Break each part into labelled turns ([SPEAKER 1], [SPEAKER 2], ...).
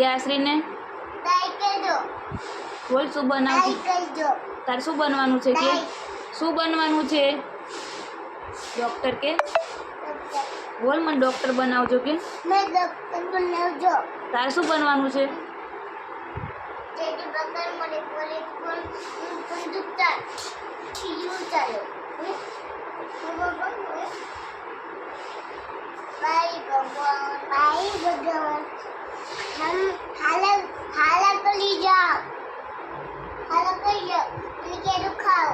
[SPEAKER 1] આશ્રી ને બોલ શું બનાવશું? તારે શું બનવાનું છે કે શું બનવાનું છે? ડોક્ટર કે બોલ મને ડોક્ટર બનાવજો કે તારે શું બનવાનું છે?
[SPEAKER 2] हम हाला कली जाओ लेके रुखाओ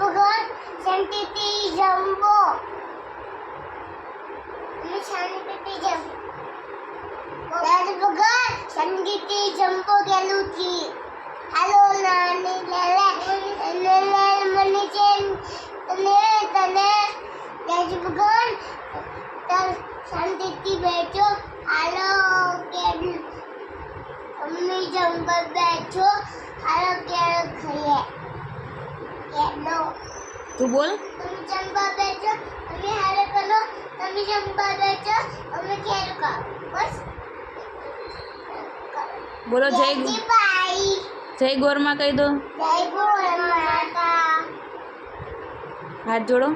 [SPEAKER 2] भगवान शांति जम्बो शांति भगवान शांति जम्बो गेलुची हेलो नानी ले मनी चेन तने जय भगवान तल शांति बैठो हेलो के अम्मी जंबल बैठो हेलो के खाइए केनो
[SPEAKER 1] તું બોલ
[SPEAKER 2] तुम जंबल बैठो अम्मी हेलो करो अम्मी जंबल बैठो अम्मी केनो का बस
[SPEAKER 1] બોલો જય
[SPEAKER 2] बाय
[SPEAKER 1] જય ગોરમાં કહી દો.
[SPEAKER 2] जय गो माता
[SPEAKER 1] હાથ જોડો.